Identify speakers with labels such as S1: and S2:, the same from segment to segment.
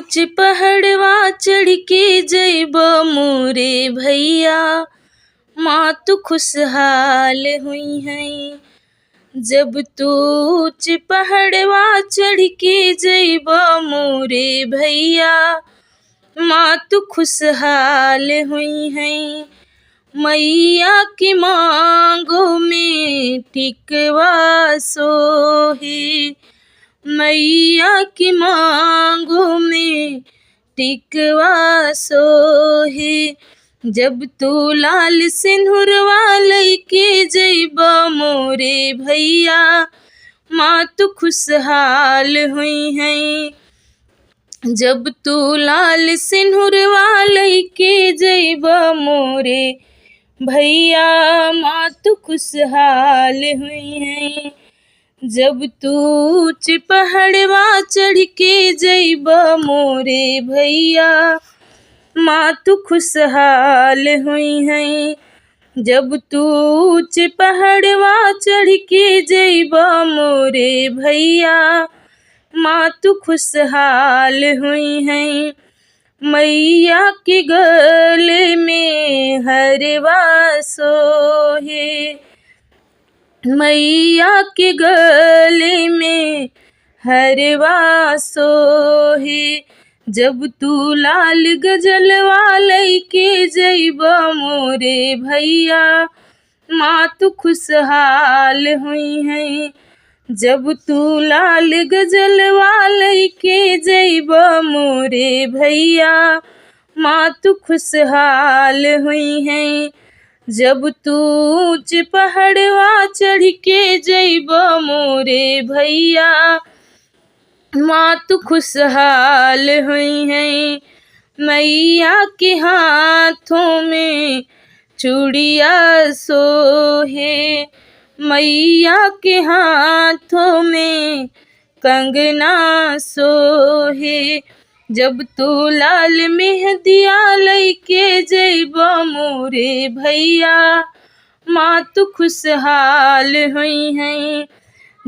S1: ऊंच पहाड़वा चढ़ के जइब मोरे भैया, माँ तू खुशहाल हुई है। जब तू ऊंच पहाड़वा चढ़ के जइब मोरे भैया, माँ तू खुशहाल हुई है। मैया की मांगों में टिकवा सोहे, मैया की मांगों में टिकवा सोहे। जब तू लाल सिंदूरवा लइके जइब मोरे भैया, माँ तू खुशहाल हुई है। जब तू लाल सिंदूरवा लइके जइब मोरे भैया, माँ तू खुशहाल हुई है। जब तू ऊंच पहाड़वा चढ़ के जइब मोरे भैया, माँ तू खुशहाल हुई है। जब तू ऊंच पहाड़वा चढ़ के जइब मोरे भैया, माँ तू खुशहाल हुई है। मैया के गले में हरवा सोहे, मैया के गले में हरवा सोहे। जब तू लाल गजलवा लइके जइब मोरे भैया, माँ तू खुशहाल हुई है। जब तू लाल गजलवा लइके जइब मोरे भैया, माँ तू खुशहाल हुई है। जब तू ऊंच पहाड़वा चढ़ के जइब मोरे भैया, माँ तू खुशहाल हुई है। मैया के हाथों में चूड़िया सोहे, मैया के हाथों में कंगना सोहे। जब तू लाल मेहंदिया लइके जइब मोरे भैया, माँ तू खुशहाल हुई है।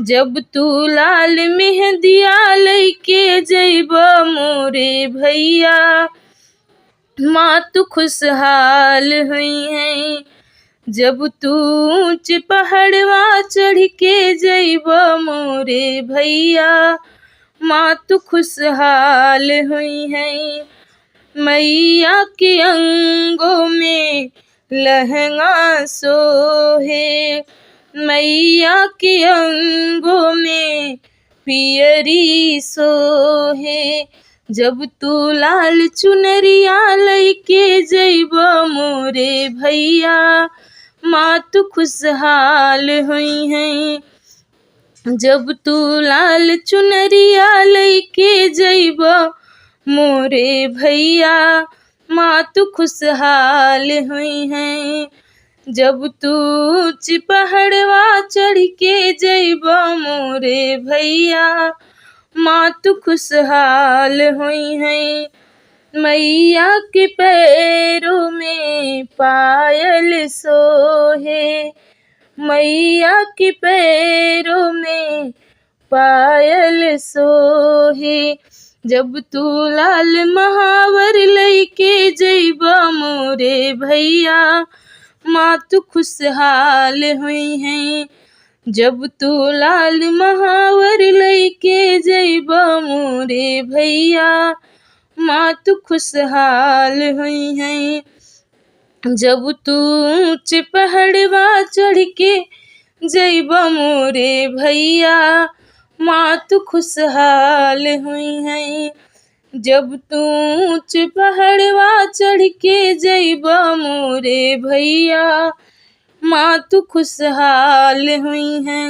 S1: जब तू लाल मेहंदिया लइके जइब मोरे भैया, माँ तू खुशहाल हुई है। जब तू ऊंच पहाड़वा चढ़ के जइब मोरे भैया, माँ तू खुशहाल हुई है। मैया के अंगों में लहंगा सोहे, मैया के अंगों में पियरी सोहे। जब तू लाल चुनरिया लइके जइब मोरे भैया, माँ तू खुशहाल हुई है। जब तू लाल चुनरिया लइके जइब मोरे भैया, माँ तू खुशहाल हुई है। जब तू ऊंच पहाड़वा चढ़ के जइब मोरे भैया, माँ तू खुशहाल हुई है। मैया के पैरों में पायल सोहे, मैया के पैरों में पायल सोहे। जब तू लाल महावर लइके जइब मोरे भैया, माँ तू खुशहाल हुई है। जब तू लाल महावर लइके जइब मोरे भैया, माँ तू खुशहाल हुई है। जब तू ऊंच पहाड़वा चढ़ के जइब मोरे भैया, माँ तू खुशहाल हुई है। जब तू ऊंच पहाड़वा चढ़ के जइब मोरे भैया, माँ तू खुशहाल हुई है।